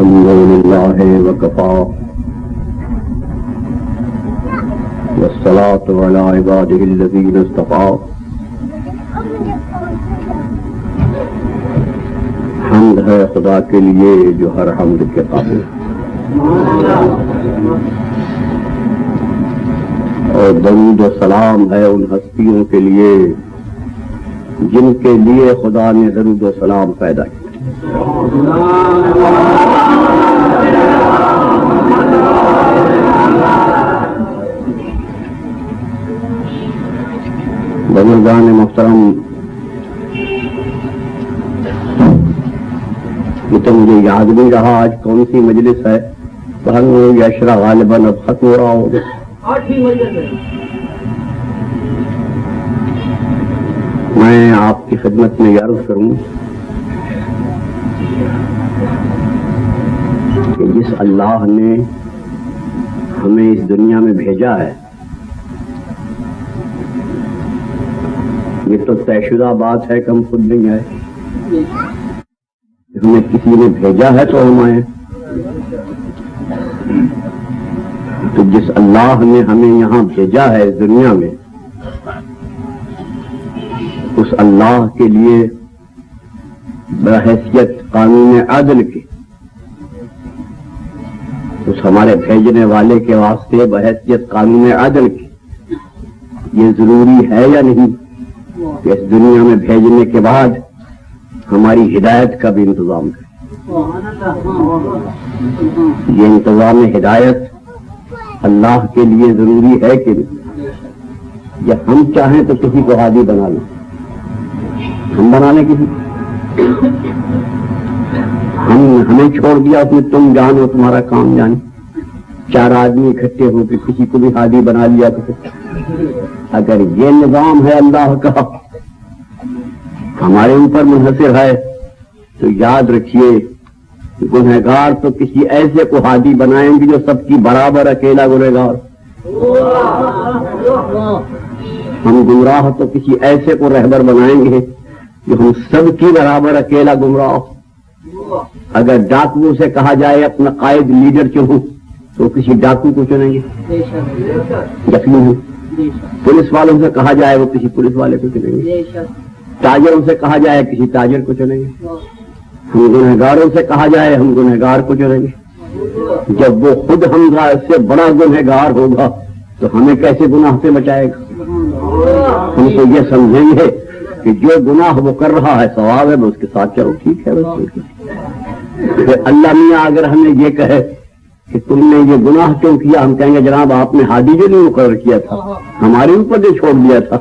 الحمد لله وكفى والصلاة على عباده الذين اصطفى. حمد ہے خدا کے لیے جو ہر حمد کے قابل، اور درود و سلام ہے ان ہستیوں کے لیے جن کے لیے خدا نے درود و سلام پیدا کیا. بزرگان محترم، یہ تو مجھے یاد نہیں رہا آج کون سی مجلس ہے، یہ اشرا غالباً اب ختم ہو رہا ہوگا. میں آپ کی خدمت میں یہ عرض کروں کہ جس اللہ نے ہمیں اس دنیا میں بھیجا ہے، یہ تو طے شدہ بات ہے کہ ہم خود نہیں آئے، ہمیں کسی نے بھیجا ہے تو ہم آئے. تو جس اللہ نے ہمیں یہاں بھیجا ہے اس دنیا میں، اس اللہ کے لیے بحیثیت قانون عدل کے، اس ہمارے بھیجنے والے کے واسطے بحیثیت قانون عدل کے، یہ ضروری ہے یا نہیں کہ اس دنیا میں بھیجنے کے بعد ہماری ہدایت کا بھی انتظام کرے. یہ انتظام ہدایت اللہ کے لیے ضروری ہے کہ نہیں؟ یا ہم چاہیں تو کسی کو ہادی بنا لیں، ہم بنا لیں کسی، ہمیں چھوڑ دیا اس میں تم جانو تمہارا کام جانے، چار آدمی اکٹھے ہو کے کسی کو بھی ہادی بنا لیا تو اگر یہ نظام ہے اللہ کا ہمارے اوپر منحصر ہے تو یاد رکھیے گنہگار تو کسی ایسے کو ہادی بنائیں گے جو سب کی برابر اکیلا گنہگار، ہم گمراہ تو کسی ایسے کو رہبر بنائیں گے جو ہم سب کی برابر اکیلا گمراہ. اگر ڈاکو سے کہا جائے اپنا قائد لیڈر چنو تو کسی ڈاکو کو چنیں گے یقین ہے. پولیس والوں سے کہا جائے وہ کسی پولیس والے کو چنیں گے، تاجروں سے کہا جائے کسی تاجر کو چنیں گے، ہم گنہگاروں سے کہا جائے ہم گنہگار کو چنیں گے. جب وہ خود ہم سے بڑا گنہگار ہوگا تو ہمیں کیسے گناہ سے بچائے گا؟ ہم تو یہ سمجھیں گے کہ جو گناہ وہ کر رہا ہے ثواب ہے، اس کے ساتھ چلو ٹھیک ہے. پھر اللہ میاں اگر ہمیں یہ کہے کہ تم نے یہ گناہ کیوں کیا، ہم کہیں گے جناب آپ نے ہادی جو نہیں مقرر کیا تھا، ہمارے اوپر جو چھوڑ دیا تھا.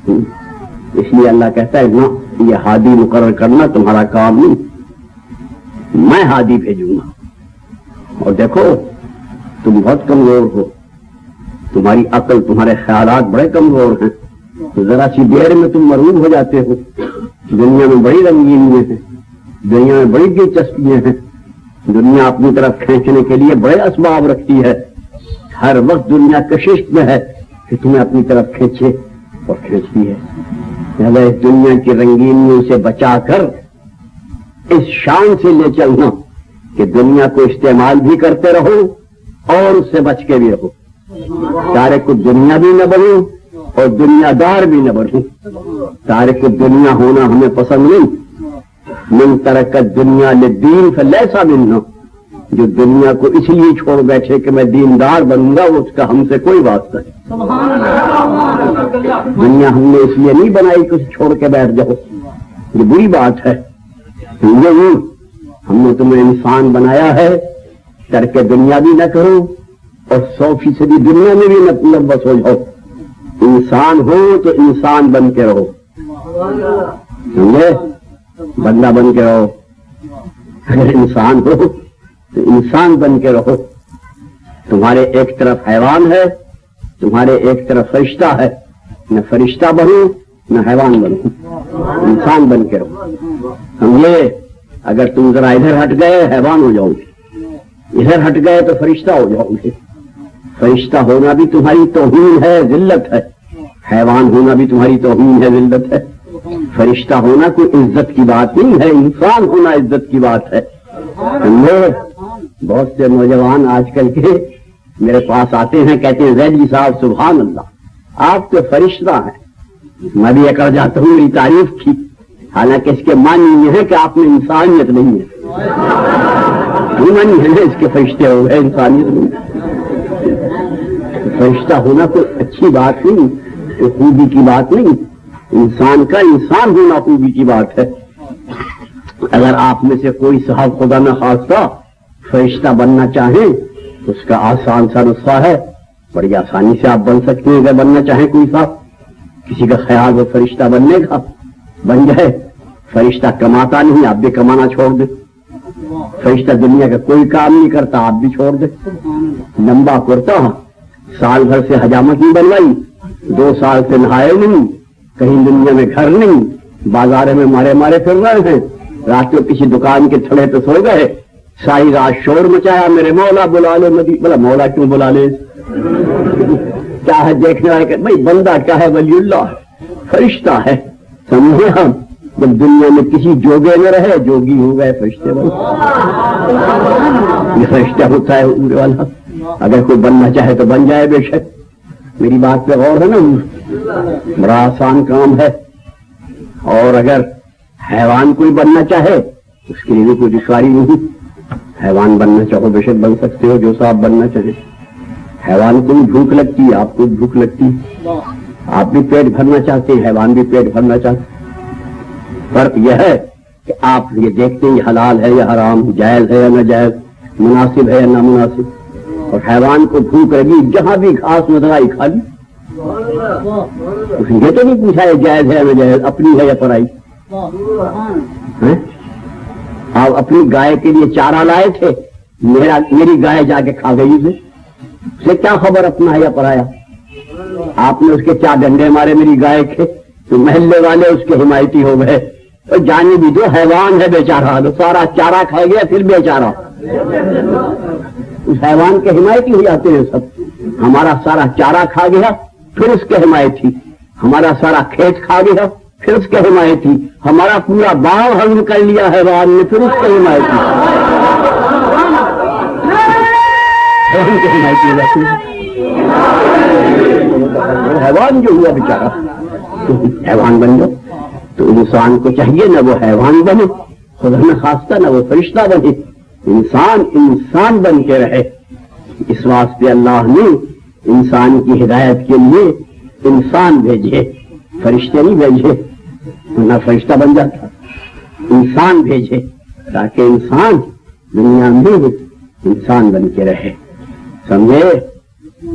اس لیے اللہ کہتا ہے نا یہ ہادی مقرر کرنا تمہارا کام نہیں، میں ہادی بھیجوں گا. اور دیکھو تم بہت کمزور ہو، تمہاری عقل تمہارے خیالات بڑے کمزور ہیں، ذرا سی دیر میں تم مرعوب ہو جاتے ہو. دنیا میں بڑی رنگینیاں ہیں، دنیا میں بڑی دلچسپیاں ہیں، دنیا اپنی طرف کھینچنے کے لیے بڑے اسباب رکھتی ہے. ہر وقت دنیا کشش میں ہے کہ تمہیں اپنی طرف کھینچے اور کھینچتی ہے. لہذا اس دنیا کی رنگینیوں سے بچا کر اس شان سے لے چلنا کہ دنیا کو استعمال بھی کرتے رہو اور اس سے بچ کے بھی رہو. تارک دنیا بھی نہ بنو اور دنیا دار بھی نہ بنو. تارک دنیا ہونا ہمیں پسند نہیں. من ترک دنیا للدین فلیسا منا، جو دنیا کو اس لیے چھوڑ بیٹھے کہ میں دیندار بنوں گا اس کا ہم سے کوئی واسطہ نہیں. دنیا ہم نے اس لیے نہیں بنائی کہ چھوڑ کے بیٹھ جاؤ، یہ بری بات ہے. ہم نے تمہیں انسان بنایا ہے، ترک دنیا بھی نہ کرو اور 100% دنیا میں بھی نہ ملوث ہو جاؤ. انسان ہو تو انسان بن کے رہو، سمجھے؟ بندہ بن کے رہو. اگر انسان ہو تو انسان بن کے رہو. تمہارے ایک طرف حیوان ہے، تمہارے ایک طرف فرشتہ ہے، نہ فرشتہ بنو نہ حیوان بنو، انسان بن کے رہو. سمجھے؟ اگر تم ذرا ادھر ہٹ گئے حیوان ہو جاؤ گے، ادھر ہٹ گئے تو فرشتہ ہو جاؤ گے. فرشتہ ہونا بھی تمہاری توہین ہے، ذلت ہے. حیوان ہونا بھی تمہاری توہین ہے، ذلت ہے. فرشتہ ہونا کوئی عزت کی بات نہیں ہے، انسان ہونا عزت کی بات ہے. بہت سے نوجوان آج کل کے میرے پاس آتے ہیں، کہتے ہیں زیدی صاحب سبحان اللہ آپ تو فرشتہ ہیں۔ میں بھی اکڑ جاتا ہوں، میری تعریف کی، حالانکہ اس کے معنی یہ ہے کہ آپ میں انسانیت نہیں ہے۔ معنی ہے نا اس کے فرشتے ہو گئے، انسانیت نہیں۔ فرشتہ ہونا کوئی اچھی بات نہیں، کوئی خوبی کی بات نہیں، انسان کا انسان ہونا خوبی کی بات ہے۔ اگر آپ میں سے کوئی صاحب خدا نہ خواستہ فرشتہ بننا چاہیں تو اس کا آسان سا نسخہ ہے، بڑی آسانی سے آپ بن سکتے ہیں۔ اگر بننا چاہیں کوئی صاحب، کسی کا خیال ہو فرشتہ بننے کا، بن جائے۔ فرشتہ کماتا نہیں، آپ بھی کمانا چھوڑ دیں۔ فرشتہ دنیا کا کوئی کام نہیں کرتا، آپ بھی چھوڑ دیں۔ لمبا کرتا سال بھر سے حجامت نہیں بنوائی، 2 سال سے نہائے نہیں، کہیں دنیا میں گھر نہیں، بازار میں مارے مارے پھر رہے ہیں، رات کو کسی دکان کے تھڑے پہ سو گئے، ساری رات شور مچایا میرے مولا بلا لے مدی، بولا مولا کیوں بلا لے؟ کیا ہے دیکھنے والے کہ بھائی بندہ کیا ہے؟ ولی اللہ فرشتہ ہے، سمجھے ہم؟ جب دنیا میں کسی جوگے میں رہے، جوگی ہو گئے فرشتے بنے۔ یہ فرشتہ ہوتا ہے اوپر والا۔ اگر کوئی بننا چاہے تو بن جائے بے شک، میری بات پہ غور ہے نا، بڑا آسان کام ہے۔ اور اگر حیوان کوئی بننا چاہے اس کے لیے بھی کوئی دشواری نہیں، حیوان بننا چاہو بے شک بن سکتے ہو، جو صاحب بننا چاہے۔ حیوان کو بھی بھوک لگتی ہے، آپ کو بھی بھوک لگتی ہے، آپ بھی پیٹ بھرنا چاہتے ہیں، حیوان بھی پیٹ بھرنا چاہتے ہیں۔ فرق یہ ہے کہ آپ یہ دیکھتے ہیں یہ حلال ہے یا حرام، جائز ہے یا ناجائز، مناسب ہے یا نامناسب۔ اور حیوان کو بھوک لگی، جہاں بھی گھاس نظر آئی کھا لی، اس نے یہ تو نہیں پوچھا یہ جائز ہے یا ناجائز، اپنی ہے یا پرائی۔ آپ اپنی گائے کے لیے چارہ لائے تھے، میری گائے جا کے کھا گئی، اسے کیا خبر اپنا ہے یا پرایا؟ آپ نے اس کے 4 ڈنڈے مارے میری گائے کے، تو محلے والے اس کے حمایتی ہو گئے۔ اور جانے بھی دو، حیوان ہے بیچارہ، تو سارا چارہ کھا گیا پھر بیچارہ، اس حیوان کے حمایتی ہو جاتے ہیں سب۔ ہمارا سارا چارہ کھا گیا پھر اس کے حمایتی، ہمارا سارا کھیت کھا گیا پھر اس کے حمایتی، ہمارا پورا باغ ہضم کر لیا حیوان نے پھر اس کے حمایتی۔ حیوان جو ہوا بیچارہ، حیوان بن جاؤ۔ تو انسان کو چاہیے نہ وہ حیوان بنے، خدا نہ خواستہ نہ وہ فرشتہ بنے، انسان بن کے رہے۔ اس واسطے اللہ نے انسان کی ہدایت کے لیے انسان بھیجے، فرشتے نہیں بھیجے، نہ فرشتہ بن جاتا، انسان بھیجے تاکہ انسان دنیا میں انسان بن کے رہے۔ سمجھے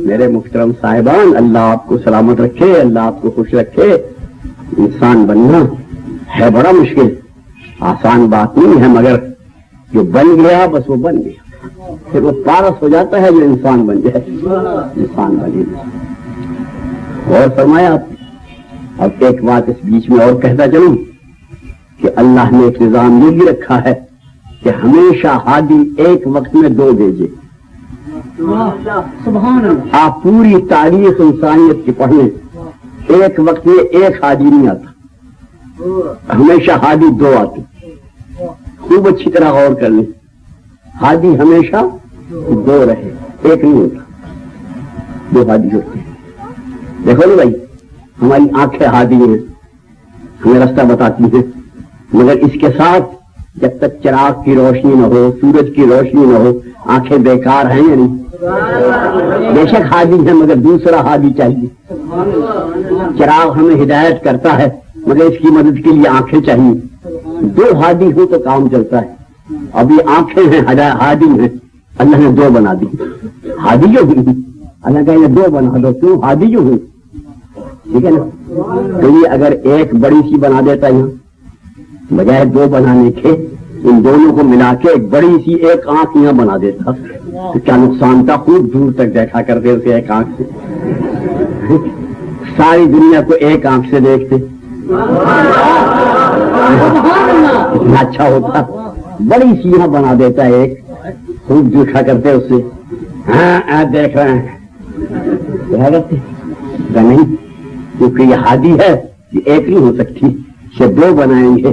میرے محترم صاحبان؟ اللہ آپ کو سلامت رکھے، اللہ آپ کو خوش رکھے۔ انسان بننا ہے بڑا مشکل، آسان بات نہیں ہے، مگر جو بن گیا بس وہ بن گیا، پھر وہ پارس ہو جاتا ہے جو انسان بن جائے، انسان بنے۔ اور فرمایا اب ایک بات اس بیچ میں اور کہتا چلوں کہ اللہ نے ایک نظام یہ بھی رکھا ہے کہ ہمیشہ ہادی ایک وقت میں 2 بھیجے۔ آپ پوری تاریخ انسانیت کی پڑھیں، ایک وقت میں ایک ہادی نہیں آتا، ہمیشہ ہادی 2 آتے۔ خوب اچھی طرح غور کر لیں، ہادی ہمیشہ 2 رہے، ایک نہیں ہوتا، 2 ہادی ہوتے ہیں۔ دیکھو نا بھائی، ہماری آنکھیں ہادی ہیں، ہمیں راستہ بتاتی ہیں، مگر اس کے ساتھ جب تک چراغ کی روشنی نہ ہو، سورج کی روشنی نہ ہو، آنکھیں بیکار ہیں یا نہیں؟ بے شک ہادی ہے مگر دوسرا ہادی چاہیے۔ چراغ ہمیں ہدایت کرتا ہے مگر اس کی مدد کے لیے آنکھیں چاہیے، 2 ہادی ہو تو کام چلتا ہے۔ ابھی آنکھیں ہیں، ہادی ہیں، اللہ نے 2 بنا دی، ہادی جو ہوئی اللہ کہے 2 بنا دو، کیوں؟ ہادی جو ہوئی، ٹھیک ہے نا؟ تو یہ اگر ایک بڑی سی بنا دیتا یہاں، بجائے 2 بنانے کے ان دونوں کو ملا کے ایک بڑی سی ایک آنکھ یہاں بنا دیتا تو کیا نقصان تھا؟ خوب دور تک دیکھا کرتے اسے ایک آنکھ سے، ساری دنیا کو ایک آنکھ سے دیکھتے، اتنا اچھا ہوتا۔ بڑی سی یہاں بنا دیتا ہے ایک، خوب دیکھا کرتے اس سے، ہاں دیکھ رہے ہیں نہیں، کیونکہ یہ ہادی ہے، یہ ایک نہیں ہو سکتی، یہ 2 بنائیں گے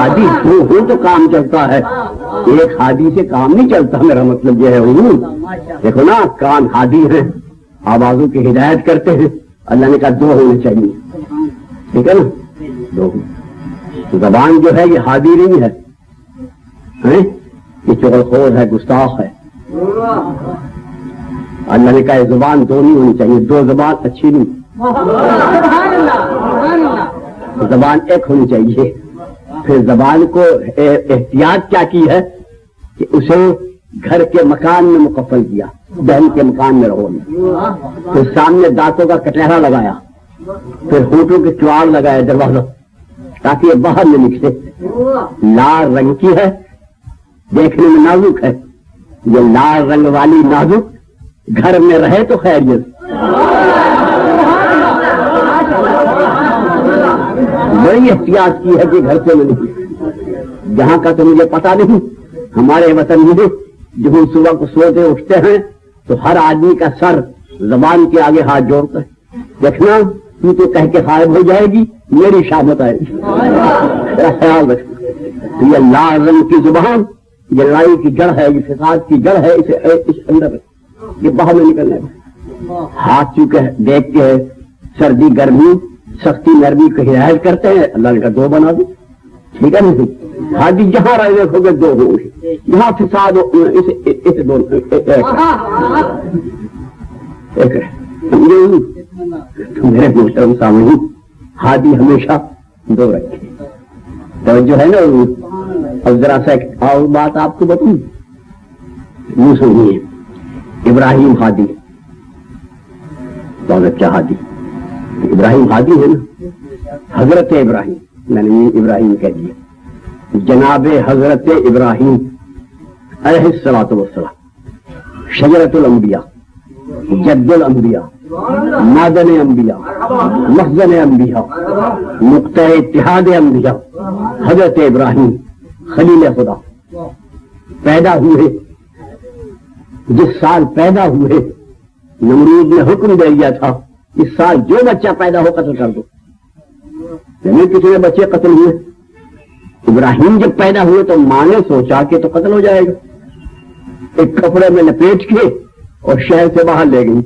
ہادی ہوں تو کام چلتا ہے، ایک ہادی سے کام نہیں چلتا، میرا مطلب یہ ہے حضور دیکھو نا کان ہادی ہیں، آوازوں کی ہدایت کرتے ہیں، اللہ نے کہا 2 ہونے چاہیے، ٹھیک ہے نا 2۔ زبان جو ہے یہ ہادی نہیں ہے، یہ چغلخور ہے، گستاخ ہے، اللہ نے کہا یہ زبان 2 نہیں ہونی چاہیے، 2 زبان اچھی نہیں، زبان 1 ہونی چاہیے۔ پھر زبان کو احتیاط کیا کی ہے کہ اسے گھر کے مکان میں مکفل کیا، بہن کے مکان میں رہو، پھر سامنے دانتوں کا کٹہرا لگایا، پھر ہونٹوں کے چوار لگائے دروازہ تاکہ یہ باہر نہ نکلے، لال رنگ کی ہے، دیکھنے میں نازک ہے، یہ لال رنگ والی نازک گھر میں رہے تو خیریت، بڑی احتیاط کی ہے کہ گھر سے نہ نکلے۔ جہاں کا تو مجھے پتا نہیں، ہمارے وطن میں جو ہم صبح کو سوتے اٹھتے ہیں تو ہر آدمی کا سر زبان کے آگے ہاتھ جوڑتا ہے، دیکھنا تو تو کہہ کے غائب ہو جائے گی، میری شامت آئے گی، خیال رکھنا۔ یہ لال رنگ کی زبان یہ لڑائی کی جڑ ہے، یہ فساد کی جڑ ہے، اسے اندر یہ باہر نہیں نکلنا ہے۔ ہاتھ چونکہ دیکھ کے سردی گرمی سختی نرمی کو ہدایت کرتے ہیں، اللہ نے کہا 2 بنا دو، ٹھیک ہے نہیں، ہادی جہاں رہے دیکھو گے 2 ہوں گے، یہاں فساد اسے 2 ایک ہے۔ میرے محترم سامنے ہادی ہمیشہ 2 رکھے، توجہ ہے نا۔ اب ذرا سا اور بات آپ کو بتاؤں، یوں سنیے، ابراہیم ہادی بہت اچھا ہادی، ابراہیم ہادی ہے نا، حضرت ابراہیم، میں نے ابراہیم کہہ دیا، جناب حضرت ابراہیم علیہ الصلوۃ والسلام، شجرۃ الانبیاء، جد الانبیاء، معدن انبیاء، مخزن انبیاء، نقطہ اتحاد انبیاء، حضرت ابراہیم خلیل خدا پیدا ہوئے، جس سال پیدا ہوئے نمرود نے حکم دے دیا تھا اس سال جو بچہ پیدا ہو قتل کر دو، یعنی کسی نے بچے قتل ہوئے، ابراہیم جب پیدا ہوئے تو ماں نے سوچا کہ تو قتل ہو جائے گا، ایک کپڑے میں لپیٹ کے اور شہر سے باہر لے گئی،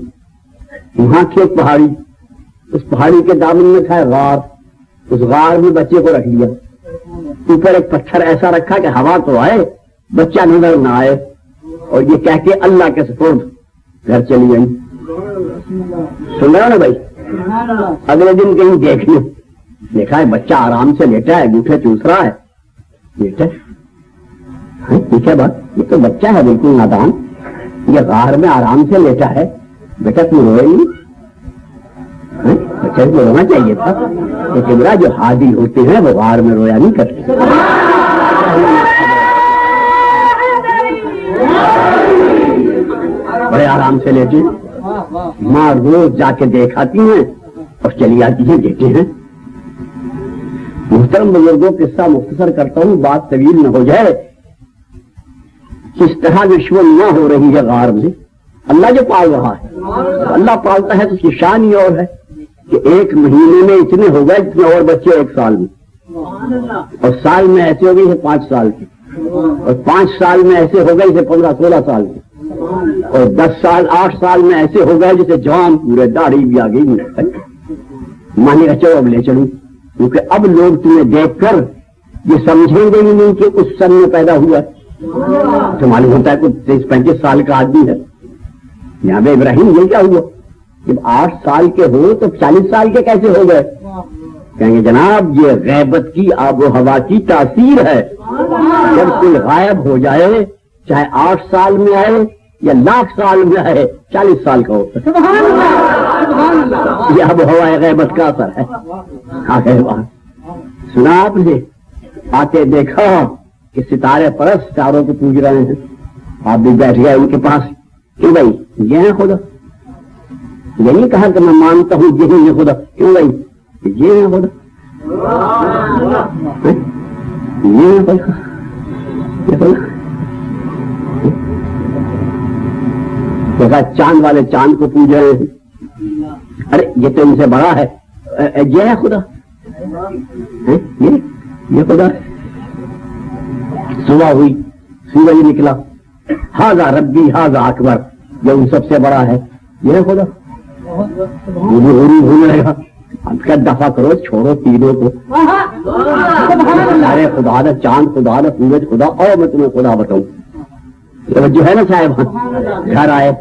وہاں کی ایک پہاڑی، اس پہاڑی کے دامن میں تھا غار، اس غار میں بچے کو رکھ لیا، اوپر ایک پتھر ایسا رکھا کہ ہوا تو آئے بچہ نظر نہ آئے، اور یہ کہہ کے اللہ کے سپرد گھر چلی گئی۔ سن رہے ہو نا بھائی، اگلے دن کہیں دیکھنے دیکھا ہے بچہ آرام سے لیٹا ہے، انگوٹھے چوس رہا ہے، لیٹا ٹھیک ہے بات، یہ تو بچہ ہے بالکل نادان، یہ غار میں آرام سے لیٹا ہے، بیٹا تم روئے نہیں، بچے کو رونا چاہیے تھا، لیکن میرا جو ہادی ہوتے ہیں وہ غار میں رویا نہیں کرتے، بڑے آرام سے لیٹے، ماں روز جا کے دیکھ آتی ہیں اور چلی آتی ہیں، دیکھتے ہیں۔ محترم بزرگوں قصہ مختصر کرتا ہوں، بات طویل نہ ہو جائے، کس طرح وشو نہ ہو رہی ہے غار میں، اللہ جو پال رہا ہے، اللہ پالتا ہے تو اس کی شان ہی اور ہے کہ 1 مہینے میں اتنے ہو گئے جتنے اور بچے 1 سال میں، اور سال میں ایسے ہو گئے جیسے 5 سال کے، اور 5 سال میں ایسے ہو گئے جیسے 15-16 سال کے، اور 10 سال 8 سال میں ایسے ہو گئے جیسے جوان پورے داڑھی بھی آ گئی، مانے کا چلو اب لے چلوں، کیونکہ اب لوگ تمہیں دیکھ کر یہ سمجھیں گے ہی نہیں کہ اس سن میں پیدا ہوا ہے، تو معلوم ہوتا ہے کوئی 30-35 سال کا آدمی ہے، یہاں پہ ابراہیم یہ کیا ہوا، جب 8 سال کے ہو تو 40 سال کے کیسے ہو گئے؟ کہیں گے جناب یہ غیبت کی آب و ہوا کی تاثیر ہے، جب کوئی غائب ہو جائے چاہے 8 سال میں آئے یا 1,00,000 سال میں آئے 40 سال کا ہوتا ہے، یہ آب و ہوا غیبت کا اثر ہے۔ سنا آپ نے آتے دیکھا کہ ستارے پرست ستاروں کو پوج رہے ہیں، آپ بھی بیٹھ گئے ان کے پاس کہ بھائی یہ ہے خدا، یہ نہیں کہا کہ میں مانتا ہوں یہی ہے خدا، کیوں بھائی یہ ہے خدا، یہ ہے خدا، دیکھا چاند والے چاند کو پوج رہے ہیں، ارے یہ تو ان سے بڑا ہے، یہ ہے خدا، یہ خدا، صبح ہوئی، سورج نکلا، ہاذا ربی ہاذا اکبر، یہ ان سب سے بڑا ہے، یہ خدا بھول گا. اب کیا دفعہ کرو، چھوڑو تینوں کو. ارے خدا نہ چاند خدا نہ سورج خدا، اور میں تمہیں خدا بتاؤں. جو ہے نا صاحب، گھر آئے،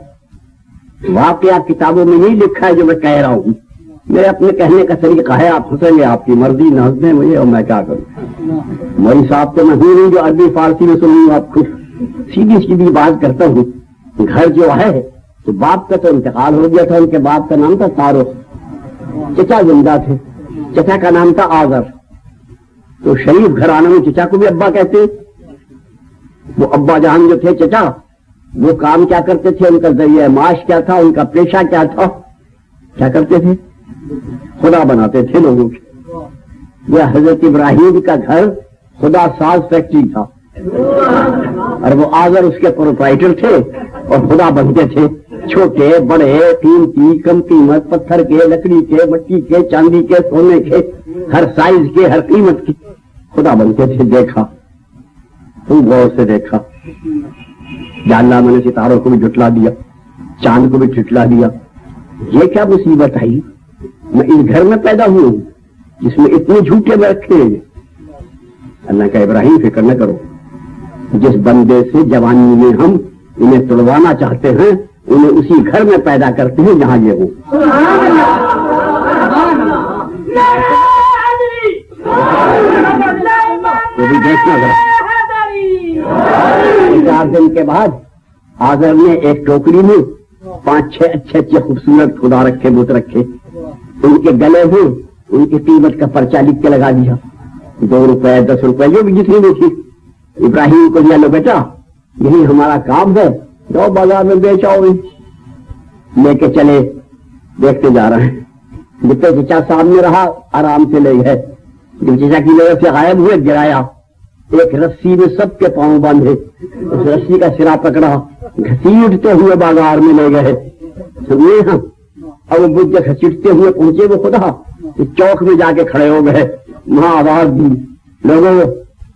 واقعہ کتابوں میں نہیں لکھا ہے جو میں کہہ رہا ہوں، میرے اپنے کہنے کا طریقہ ہے. آپ ہنسیں گے، آپ کی مرضی نہ ہنسیں مجھے، اور میں کیا کروں. مولوی صاحب تو میں ہوں نہیں جو عربی فارسی میں سنوں آپ کو، سیدھی سیدھی بات کرتا ہوں. گھر جو ہے تو باپ کا تو انتقال ہو گیا تھا، ان کے باپ کا نام تھا تارخ، چچا زندہ تھے، چچا کا نام تھا آذر. تو شریف گھرانوں میں چچا کو بھی ابا کہتے ہیں. وہ ابا جان جو تھے چچا، وہ کام کیا کرتے تھے، ان کا ذریعہ معاش کیا تھا، ان کا پیشہ کیا تھا، کیا کرتے تھے، خدا بناتے تھے لوگوں کے. یہ حضرت ابراہیم کا گھر خدا ساز فیکٹری تھا، اور وہ آذر اس کے پروپرائٹر تھے اور خدا بنتے تھے. چھوٹے بڑے، قیمتی کم قیمت، پتھر کے، لکڑی کے، مٹی کے، چاندی کے، سونے کے، ہر سائز کے، ہر قیمت کے خدا بنتے تھے. دیکھا تم غور سے دیکھا، یا اللہ میں نے ستاروں کو بھی جھٹلا دیا، چاند کو بھی جھٹلا دیا. یہ کیا مصیبت آئی، میں اس گھر میں پیدا ہوں جس میں اتنے جھوٹے میں رکھے. اللہ کا ابراہیم فکر نہ کرو، جس بندے سے جوانی میں ہم انہیں توڑوانا چاہتے ہیں انہیں اسی گھر میں پیدا کرتے ہیں جہاں یہ ہو. یہ بھی دیکھنا ذرا. 4 دن کے بعد آذر نے ایک ٹوکری میں 5-6 اچھے خوبصورت خدا رکھے، بت رکھے. ان کے گلے میں ان کی قیمت کا پرچہ لکھ کے لگا دیا، 2 روپے 10 روپے جو بھی جتنی بھی تھی. ابراہیم کو دیا، لو بیٹا یہی ہمارا کام ہے، جاؤ بازار میں بیچ آؤ. لے کے چلے، دیکھتے جا رہے ہیں. جتنے چچا سامنے رہا آرام سے لے گئے. جب چچا کی وجہ سے غائب ہوئے، گرایا، ایک رسی میں سب کے پاؤں باندھے، اس رسی کا سرا پکڑا، گھسیٹتے ہوئے بازار میں لے گئے. سنیے ہم، اور وہ بدھ گھسیٹتے ہوئے پہنچے وہ خدا چوک میں جا کے کھڑے ہو گئے. وہاں آواز دی، لوگوں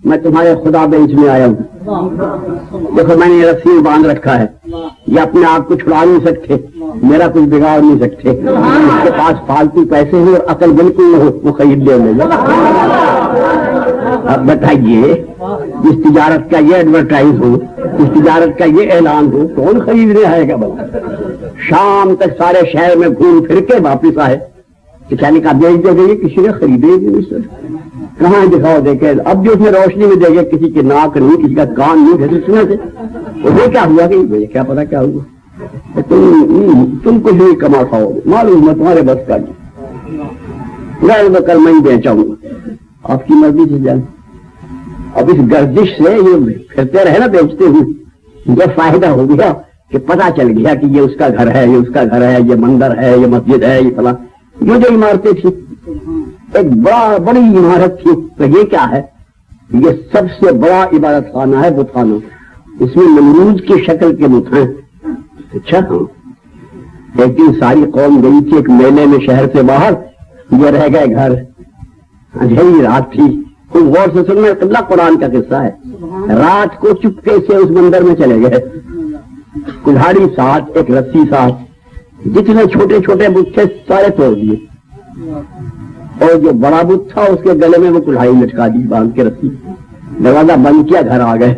میں تمہارے خدا بیچ میں آیا ہوں. دیکھو میں نے یہ رسی باندھ رکھا ہے، یہ اپنے آپ کو چھڑا نہیں سکتے، میرا کچھ بگاڑ نہیں سکتے. اس کے پاس فالتو پیسے ہیں اور عقل بالکل نہ ہو، وہ خرید لے لے. اب بتائیے، اس تجارت کا یہ ایڈورٹائز ہو، اس تجارت کا یہ اعلان ہو، کون خریدنے آئے گا بھلا؟ شام تک سارے شہر میں گھوم پھر کے واپس آئے. کہنے کا بیچ دے گئے، کسی نے خریدے نہیں سر. کہاں دکھاؤ دیکھے، اب جو اس میں روشنی میں دے گئے، کسی کی ناک نہیں، کسی کا کان نہیں، کسی سنے سے وہ کیا ہوا کہ مجھے کیا پتا کیا ہوا. تم کچھ نہیں کما کھاؤ گے، معلوم ہے تمہارے بس کا نہیں. میں کل میں ہی بیچاؤں گا، آپ کی مرضی سے جائیں. اب اس گردش سے یہ پھرتے رہے نا بیچتے ہوئے، یہ فائدہ ہو گیا کہ پتا چل گیا کہ یہ اس کا گھر ہے، یہ اس کا گھر ہے، یہ مندر ہے، یہ مسجد ہے، یہ فلاں. یہ جو عمارتیں تھی، ایک بڑی عمارت تھی، تو یہ کیا ہے، یہ سب سے بڑا عبادت خانہ ہے، بت خانہ. اس میں نمرود کی شکل کے بت ہیں. اچھا ہاں، ایک دن ساری قوم گئی تھی ایک میلے میں شہر سے باہر، یہ رہ گئے گھر. اندھیری رات تھی. کوئی غور سے سننا، قبلہ قرآن کا قصہ ہے. رات کو چپکے سے اس مندر میں چلے گئے، کلہاڑی ساتھ، ایک رسی ساتھ، جتنے چھوٹے چھوٹے بت تھے سارے توڑ دیے، اور جو بڑا بت تھا اس کے گلے میں وہ کلہاڑی لٹکا دی باندھ کے رسی. دروازہ بند کیا، گھر آ گئے.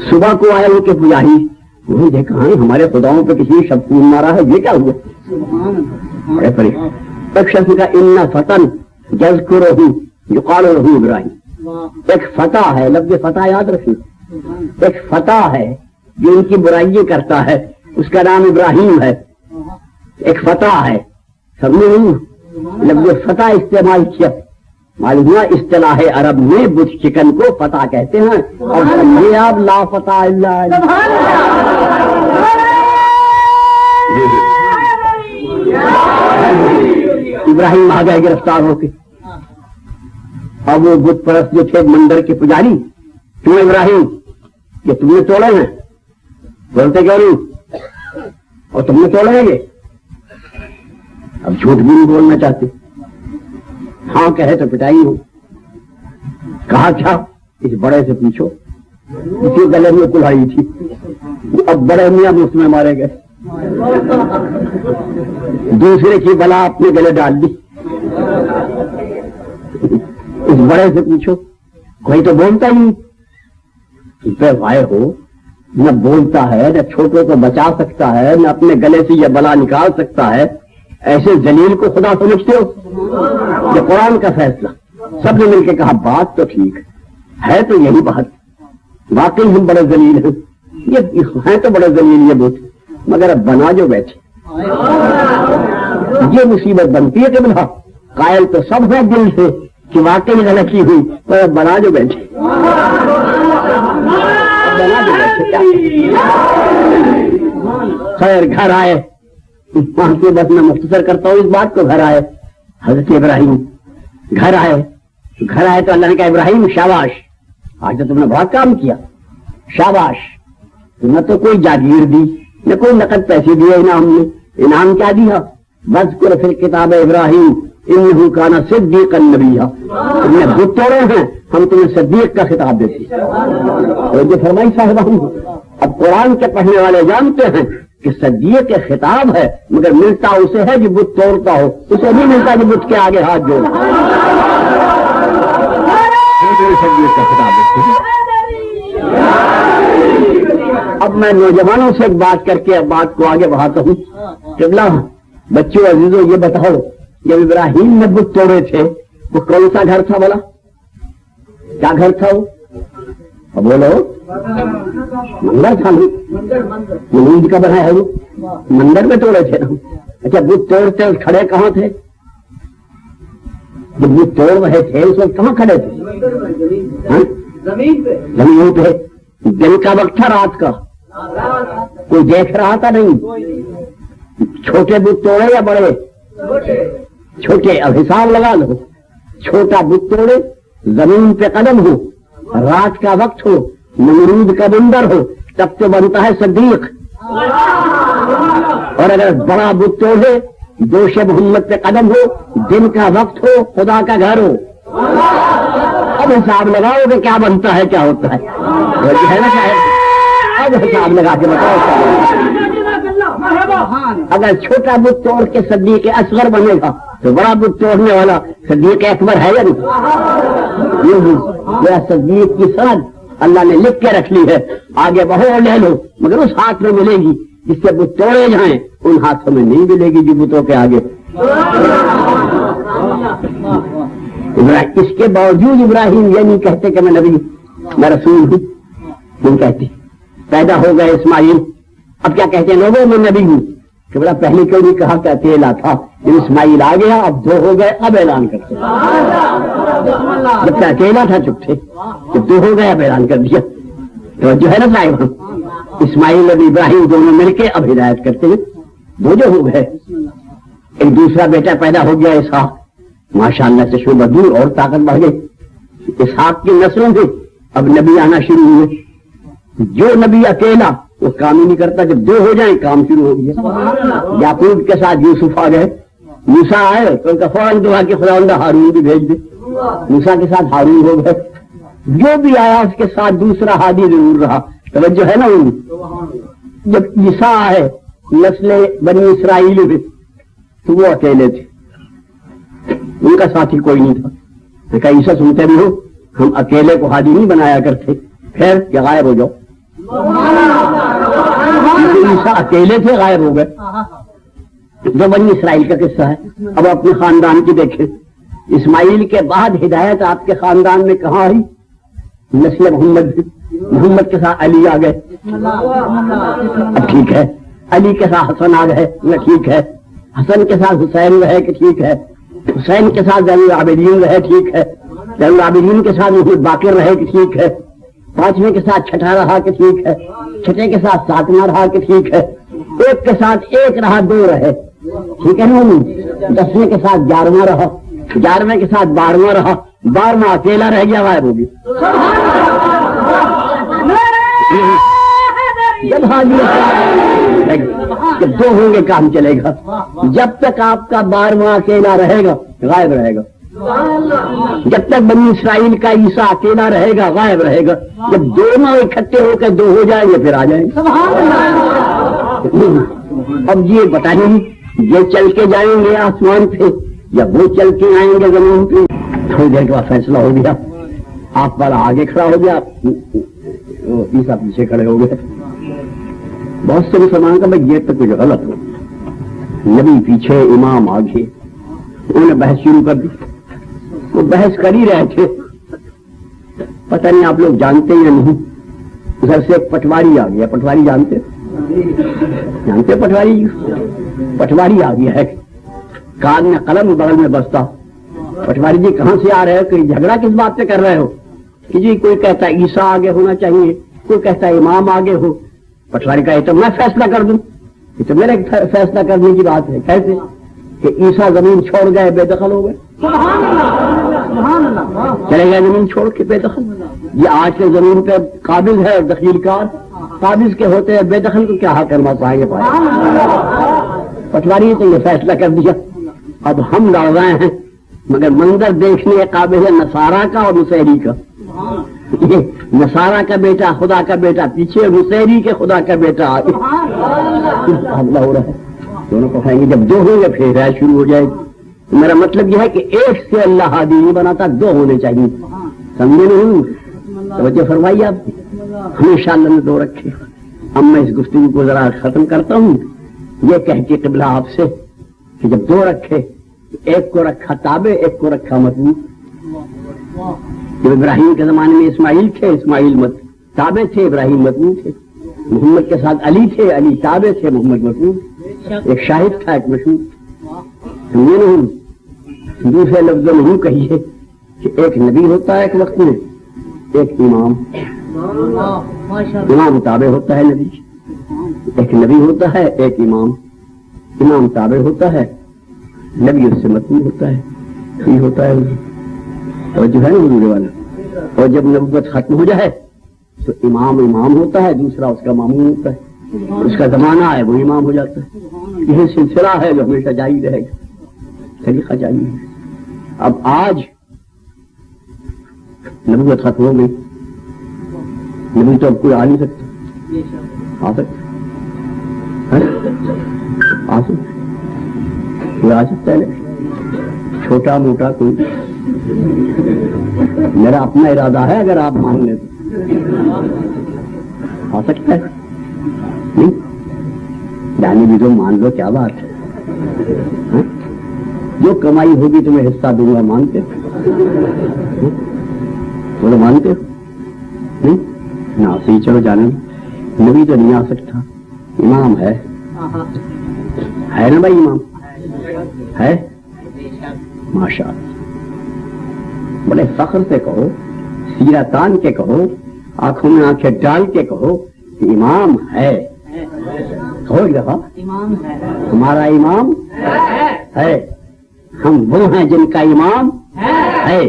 صبح کو آئے وہ کہ پجاری، وہی دیکھا ہمارے خداؤں پہ کسی نے شبخون مارا ہے، یہ کیا ہوا؟ بڑے پریشان. ایک شخص کا ان فتن یذکرہ یقال لہ ابراہیم. ایک فتح ہے، لفظ فتح یاد رکھیں، ایک فتح ہے جو ان کی برائیاں کرتا ہے، اس کا نام ابراہیم ہے. ایک فتح ہے، سمجھے نہیں؟ لفظ فتح استعمال کیا. معلوم ہوا اصطلاح عرب میں بت چکن کو فتح کہتے ہیں. اور سمجھے آپ، لا فتح اللہ. ابراہیم آ گئے گرفتار ہو کے. اب وہ بت پرست جو تھے مندر کے پجاری، کیوں ابراہیم یہ تم نے توڑے ہیں؟ بولتے کیوں نہیں؟ اور تم نے توڑے گے؟ اب جھوٹ بھی نہیں بولنا چاہتے. ہاں کہے تو پٹائی ہو. کہا کیا؟ اس بڑے سے پوچھو، اسی گلے میں کلائی تھی، اب بڑے میاں اس میں مارے گئے، دوسرے کی بلا اپنے گلے ڈال دی۔ اس بڑے سے پوچھو، کوئی تو بولتا ہی نہیں، پہ بھائی ہو، نہ بولتا ہے، نہ چھوٹوں کو بچا سکتا ہے، نہ اپنے گلے سے یہ بلا نکال سکتا ہے، ایسے ذلیل کو خدا سمجھتے ہو؟ یہ قرآن کا فیصلہ۔ سب نے مل کے کہا بات تو ٹھیک ہے، تو یہی بات، واقعی ہم بڑے ذلیل ہیں، یہ ہیں تو بڑے ذلیل یہ بت، مگر اب بنا جو بیٹھے، یہ مصیبت بنتی ہے کہ بلا قائل تو سب ہے دل سے کہ واقعی غلطی ہوئی، پر اب بنا جو بیٹھے، بنا جو بیٹھے۔ خیر گھر آئے، وہاں سے بس میں مختصر کرتا ہوں اس بات کو، گھر آئے حضرت ابراہیم، گھر آئے تو اللہ نے کہا ابراہیم شاباش، آج تو تم نے بہت کام کیا، شاباش، نہ تو کوئی جاگیر دی، نہ کوئی نقد پیسے دیے انعام نے، انعام کیا دیا؟ وذکر فی الکتاب ابراہیم انہ کان صدیقا نبیہ، تم نے بت توڑے ہیں، ہم تمہیں صدیق کا خطاب دیتے ہیں۔ جو فرمائی صاحبان، اب قرآن کے پڑھنے والے جانتے ہیں کہ صدیق کے خطاب ہے، مگر ملتا اسے ہے جو بت توڑتا ہو، اسے نہیں ملتا جو بت کے آگے ہاتھ جوڑ۔ صدیق کا خطاب ہے۔ اب میں نوجوانوں سے ایک بات کر کے اب بات کو آگے بڑھاتا ہوں۔ قبلہ بچوں عزیزوں، یہ بتاؤ جب ابراہیم نے بت توڑے تھے وہ کون سا گھر تھا بولا؟ کیا گھر تھا وہ؟ اب بولو، مندر تھا نا، منود کا بنا ہے وہ، مندر میں توڑے تھے نا۔ اچھا بت توڑتے کھڑے کہاں تھے؟ جب بت توڑ رہے تھے اس وقت کہاں کھڑے تھے؟ زمین پہ۔ دن کا وقت تھا، رات کا؟ کوئی دیکھ رہا تھا نہیں؟ چھوٹے بت توڑے یا بڑے؟ چھوٹے۔ اب حساب لگا لو، چھوٹا بت توڑے، زمین پہ قدم ہو، رات کا وقت ہو، نمرود کا بندر ہو، تب تو بنتا ہے صدیق۔ اور اگر بڑا بت توڑے، دوش محمد پہ قدم ہو، دن کا وقت ہو، خدا کا گھر ہو، اب حساب لگاؤ کہ کیا بنتا ہے، کیا ہوتا ہے، ہے نا؟ اب حساب لگا کے بتاؤ۔ اگر چھوٹا بت توڑ کے صدیق اصغر بنے گا تو بڑا بت توڑنے والا صدیق اکبر ہے یا نہیں؟ یہ صدیق کی سند اللہ نے لکھ کے رکھ لی ہے، آگے بہو لے لو، مگر اس ہاتھ میں ملے گی جس سے بت توڑے جائیں، ان ہاتھوں میں نہیں ملے گی جو بتوں کے آگے۔ اس کے باوجود ابراہیم یہ نہیں کہتے کہ میں نبی، میں رسول ہوں، نہیں کہتے۔ پیدا ہو گئے اسماعیل، اب کیا کہتے ہیں لوگوں میں نبی ہوں، کہ بڑا پہلے کیوں نہیں کہا کہ اکیلا تھا، جب اسماعیل آ گیا اب دو ہو گئے اب اعلان کرتے، جب کہ اکیلا تھا چپ تھے، جب دو ہو گئے اب اعلان کر دیا۔ تو جو ہے نا صاحب، اسماعیل اور ابراہیم دونوں مل کے اب ہدایت کرتے ہیں، دو جو ہو گئے، ایک دوسرا بیٹا پیدا ہو گیا اسحاق، ماشاءاللہ سے شعبہ دور اور طاقت بڑھ گئی، اسحاق کی نسلوں سے اب نبی آنا شروع ہوئے۔ جو نبی اکیلا وہ کام ہی نہیں کرتا، جب دو ہو جائیں کام شروع ہو گیا۔ یعقوب کے ساتھ یوسف آ گئے، موسیٰ آئے تو ان کا فوراً دعا کہ خداوند ہارون بھی بھیج دے، موسیٰ کے ساتھ ہارون ہو گئے، جو بھی آیا اس کے ساتھ دوسرا ہادی ضرور رہا۔ توجہ ہے نا؟ ان جب عیسیٰ آئے نسل بنی اسرائیل میں تو وہ اکیلے تھے، ان کا ساتھی کوئی نہیں تھا۔ میں کہا عیسیٰ سنتے بھی ہو، ہم اکیلے کو ہادی نہیں بنایا کرتے، پھر کیا غائب ہو جاؤ؟ عیسیٰ اکیلے تھے، غائب ہو گئے۔ جو بنی اسرائیل کا قصہ ہے، اب اپنے خاندان کی دیکھیں، اسماعیل کے بعد ہدایت آپ کے خاندان میں کہاں آئی؟ نسل محمد، محمد کے ساتھ علی آ گئے، اب ٹھیک ہے، علی کے ساتھ حسن آ گئے، ٹھیک ہے، حسن کے ساتھ حسین رہے کہ ٹھیک ہے، حسین کے ساتھ زین العابدین رہے ٹھیک ہے، زین العابدین کے ساتھ محمد باقر رہے کہ ٹھیک ہے، پانچویں کے ساتھ چھٹا رہا کہ ٹھیک ہے، چھٹے کے ساتھ ساتواں رہا کہ ٹھیک ہے، ایک کے ساتھ ایک رہا دو رہے، ٹھیک ہے نا؟ 10ویں کے ساتھ 11واں رہا، 11ویں کے ساتھ 12واں رہا، 12واں اکیلا رہ گیا، غائب ہو گیا۔ جب دو ہوں گے کام چلے گا، جب تک آپ کا 12واں اکیلا رہے گا غائب رہے گا۔ جب تک بنی اسرائیل کا عیسیٰ اکیلا رہے گا، غائب رہے گا، جب دونوں اکٹھے ہو کے دو ہو جائیں گے پھر آ جائیں گے۔ اب یہ بتائیں یہ چل کے جائیں گے آسمان پہ یا وہ چل کے آئیں گے زمین پہ؟ تھوڑی دیر کے بعد فیصلہ ہو گیا، آپ والا آگے کھڑا ہو گیا، عیسیٰ پیچھے کھڑے ہو گئے۔ بہت سے مسلمان کا بھائی یہ تو کچھ غلط ہو، نبی پیچھے امام آگے، انہوں نے بحث شروع کر دی۔ وہ بحث کر ہی رہے تھے، پتہ نہیں آپ لوگ جانتے یا نہیں، ادھر سے ایک پٹواری آ گیا۔ پٹواری جانتے پٹواری؟ پٹواری آ گیا ہے، کان میں قلم بغل میں بستا۔ پٹواری جی کہاں سے آ رہے ہو؟ کوئی جھگڑا کس بات پہ کر رہے ہو؟ کہ جی کوئی کہتا ہے عیسیٰ آگے ہونا چاہیے، کوئی کہتا ہے امام آگے ہو۔ پٹواری کا یہ تو میں فیصلہ کر دوں، یہ تو میرے فیصلہ کرنے کی بات ہے۔ کیسے کہ عیسیٰ زمین چھوڑ گئے، بے دخل ہو گئے، چلے گئے زمین چھوڑ کے بے دخل۔ یہ آج کے زمین پہ قابض ہے دخیل کار، قابض کے ہوتے ہیں بے دخل کو کیا حق کرنا پائیں گے؟ پٹواری تو یہ فیصلہ کر دیا، اب ہم لڑ رہے ہیں، مگر منظر دیکھنے کے قابل ہے نصارہ کا اور مسیحی کا۔ نصارہ کا بیٹا خدا کا بیٹا پیچھے، مسیحی کے خدا کا بیٹا آگے، حملہ ہو رہا ہے۔ دونوں کو کہیں گے جب دو ہوں گے پھر رائے شروع ہو جائے گی۔ میرا مطلب یہ ہے کہ ایک سے اللہ ہادی نہیں بناتا، دو ہونے چاہیے، سمجھے نہیں؟ توجہ فرمائیے آپ، ہمیشہ اللہ نے دو رکھے۔ اب میں اس گفتگو کو ذرا ختم کرتا ہوں یہ کہہ کے قبلہ آپ سے کہ جب دو رکھے، ایک کو رکھا تابع، ایک کو رکھا مطلوب۔ جب ابراہیم کے زمانے میں اسماعیل تھے، اسماعیل تابع تھے، ابراہیم مطلوب تھے۔ محمد کے ساتھ علی تھے، علی تابع تھے، محمد مطلوب۔ ایک شاہد تھا، ایک مشہور۔ یہ نہیں دوسرے لفظ نہیں کہیے کہ ایک نبی ہوتا ہے ایک وقت میں، ایک امام تابع ہوتا ہے نبی، ایک نبی ہوتا ہے ایک امام تابع ہوتا ہے، نبی اس سے مطلوب ہوتا ہے، یہ ہوتا ہے اور جو ہے نا حضور والا۔ اور جب نبوت ختم ہو جائے تو امام ہوتا ہے، دوسرا اس کا مامون ہوتا ہے، اس کا زمانہ ہے وہ امام ہو جاتا ہے۔ یہ سلسلہ ہے جو ہمیشہ جاری رہے گا، طریقہ جاری ہے۔ اب آج نبوت ختم ہو گئی، نبی تو اب کوئی آ نہیں سکتا، آ سکتا ہے چھوٹا موٹا کوئی۔ میرا اپنا ارادہ ہے، اگر آپ مان لیں تو آ سکتا ہے، نہیں جانے بھی تو مان لو، کیا بات ہے۔ جو کمائی ہوگی تمہیں حصہ دوں گا، مانتے بولو مانتے ہو؟ نہیں نہ صحیح، چلو جانے نبی تو نہیں آ سکتا، امام ہے نا بھائی، امام ہے ماشاء اللہ۔ بڑے فخر سے کہو، سیرہ تان کے کہو، آنکھوں میں آنکھیں ڈال کے کہو کہ امام ہے۔ کہو ایک دفعہ، ہمارا امام ہے، ہم وہ ہیں جن کا امام ہے،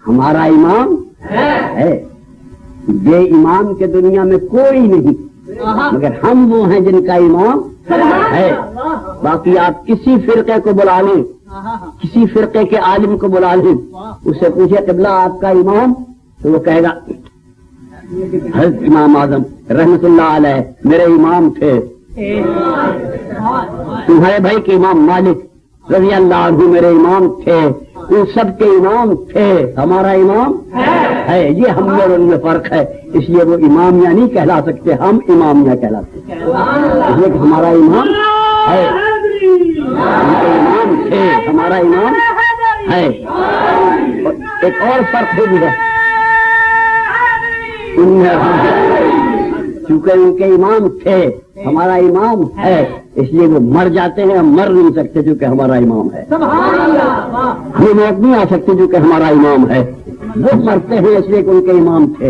ہمارا امام ہے۔ بے امام کے دنیا میں کوئی نہیں، مگر ہم وہ ہیں جن کا امام ہے۔ باقی آپ کسی فرقے کو بلا لیں، کسی فرقے کے عالم کو بلا لیں، اس سے پوچھے قبلہ آپ کا امام، تو وہ کہے گا حضرت امام اعظم رحمت اللہ علیہ میرے امام تھے۔ تمہارے بھائی کے امام مالک رضی اللہ عنہ میرے امام تھے، ان سب کے امام تھے، ہمارا امام ہے۔ یہ ہم اور ان میں فرق ہے، اس لیے وہ امامیہ نہیں کہلا سکتے، ہم امامیہ کہلاتے ہیں، اس لیے کہ ہمارا امام ہے، ان کے امام تھے، ہمارا امام ہے۔ ایک اور فرق ہے بھی ہے، چونکہ ان کے امام تھے، ہمارا امام ہے، اس لیے وہ مر جاتے ہیں، ہم مر نہیں سکتے چونکہ ہمارا امام ہے۔ ہمیں موت نہیں آ سکتی چونکہ ہمارا امام ہے۔ وہ مرتے ہیں اس لیے کہ ان کے امام تھے،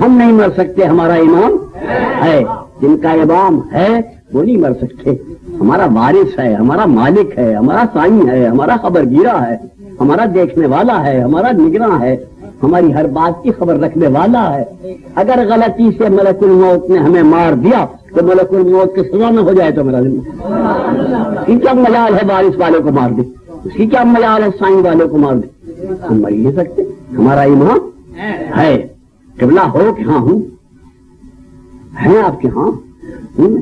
ہم نہیں مر سکتے، ہمارا امام ہے۔ جن کا امام ہے وہ نہیں مر سکتے، ہمارا وارث ہے، ہمارا مالک ہے، ہمارا سائیں ہے، ہمارا خبرگیرہ ہے، ہمارا دیکھنے والا ہے، ہمارا نگراں ہے، ہماری ہر بات کی خبر رکھنے والا ہے۔ اگر غلطی سے ملک الموت نے ہمیں مار دیا تو ملک الموت کی سزا نہ ہو جائے تو میرا ذمہ، اس کی کیا مجال ہے وارث والے کو مار دے، اس کی کیا مجال ہے سائیں والے کو مار دے۔ ہم مر ہی نہیں سکتے. ہمارا ایمان ہے. قبلہ ہو کہ ہاں ہوں, ہیں آپ کے ہاں ہوں,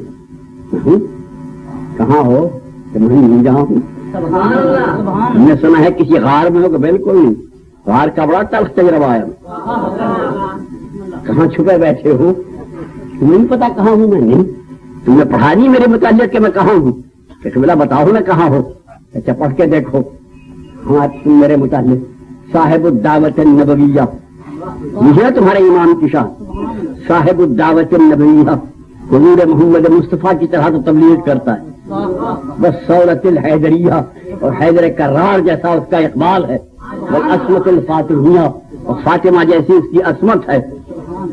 کہاں ہو کہ میں نہیں جہاں ہوں. ہم نے سنا ہے کسی غار میں ہو کہ بالکل نہیں, غار کا بڑا تلخ تجربہ ہے. کہاں چھپے بیٹھے ہو, تمہیں نہیں پتا کہاں ہوں میں. نہیں, تم نے پڑھا نہیں میرے متعلق کہ میں کہاں ہوں. کہ قبلہ بتاؤ نا کہاں ہو. اچھا پڑھ کے دیکھو. ہاں تم میرے متعلق صاحب الدعوت النبویہ, یہ ہے تمہارے ایمان کی شان. صاحب الدعوت النبویہ حضور محمد مصطفیٰ کی طرح تو تبلیغ کرتا ہے. بس سورت الحیدریہ, اور حیدر کرار جیسا اس کا اقبال ہے. والعصمت الفاطمیہ, اور فاطمہ جیسی اس کی عصمت ہے.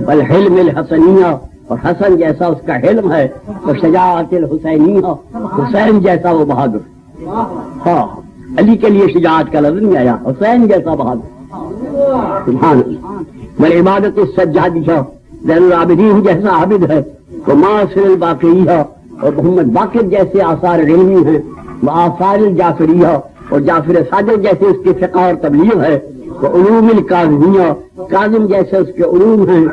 والحلم الحسنیہ, اور حسن جیسا اس کا حلم ہے. اور شجاعت الحسینیہ, حسین جیسا وہ بہادر. ہاں علی کے لیے شجاعت کا لفظ نہیں آیا, حسین جیسا بہادر. سبحان اللہ. والعبادت السجادیہ, زین العابدین جیسا عابد ہے. وہ معاصر الباقیہ, اور محمد باقر جیسے آثار علمی ہیں. وہ آثار الجعفریہ, اور جعفر صادق جیسے اس کی فقہ اور تبلیغ ہے. وہ علوم الکاظمیہ, کاظم جیسے اس کے علوم ہیں.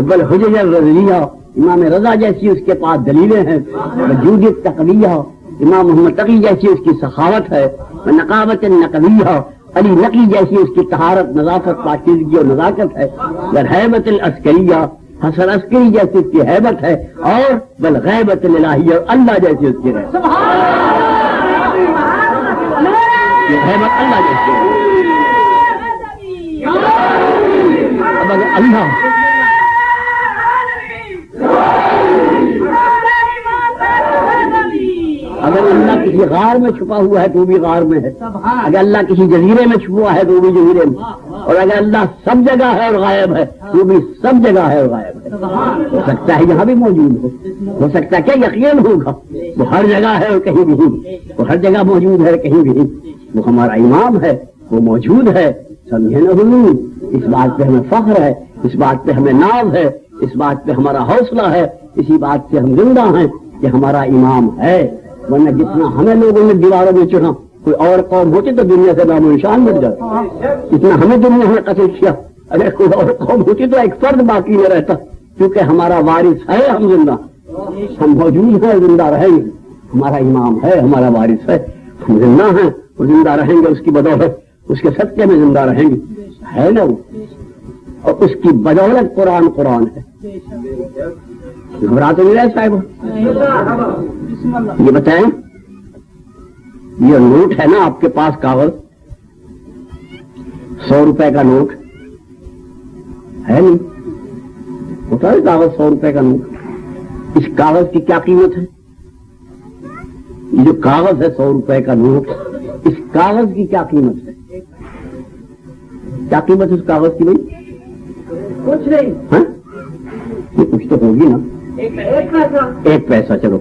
بل حجج الرضیہ, امام رضا جیسی اس کے پاس دلیلیں ہیں. وجود التقویہ, امام محمد تقی جیسی اس کی سخاوت ہے. نقابت النقویہ, علی نقی جیسی اس کی طہارت, نظافت, پاکیزگی اور نزاکت ہے. بل حیبت العسکریہ, حسن عسکری جیسی اس کی حیبت ہے. اور بل غیبت الالہیہ, اور اللہ جیسی اس کی حیبت, حیبت اللہ جیسی ہے. اب اگر اللہ کسی غار میں چھپا ہوا ہے تو بھی غار میں ہے. اگر اللہ کسی جزیرے میں چھپا ہے تو بھی جزیرے میں. اور اگر اللہ سب جگہ ہے اور غائب ہے تو بھی سب جگہ ہے اور غائب ہے. ہو سکتا ہے یہاں بھی موجود ہو سکتا ہے کیا یقین ہوگا وہ ہر جگہ ہے اور کہیں بھی نہیں. وہ ہر جگہ موجود ہے کہیں بھی نہیں. وہ ہمارا امام ہے, وہ موجود ہے. سمجھے نہ حضور, اس بات پہ ہمیں فخر ہے, اس بات پہ ہمیں ناز ہے, اس بات پہ ہمارا حوصلہ ہے. اسی بات سے ہم زندہ ہیں کہ ہمارا امام ہے. ورنہ جتنا ہمیں لوگوں نے دیواروں میں چڑھا, کوئی اور قوم ہوتی تو دنیا سے نام و نشان مٹ جاتا. جتنا ہمیں دنیا میں قتل کیا, اگر کوئی اور قوم ہوتی تو ایک فرد باقی نہ رہتا. کیونکہ ہمارا وارث ہے, ہم زندہ, ہم موجود ہیں, زندہ رہیں گے. ہمارا امام ہے, ہمارا وارث ہے, ہم زندہ ہیں اور زندہ رہیں گے. اس کی بدولت, اس کے صدقے میں زندہ رہیں گے, ہے نا وہ. اور اس کی بدولت قرآن قرآن ہے. گھبرا تو نہیں رہے صاحب. یہ بتائیں, یہ نوٹ ہے نا آپ کے پاس, کاغذ 100 روپے کا نوٹ ہے نہیں, ہوتا ہے کاغذ 100 روپے کا نوٹ. اس کاغذ کی کیا قیمت ہے؟ یہ جو کاغذ ہے 100 روپے کا نوٹ, اس کاغذ کی کیا قیمت ہے؟ کیا قیمت ہے اس کاغذ کی بھائی؟ کچھ نہیں. ہاں یہ کچھ تو ہوگی نا, 1 پیسہ. چلو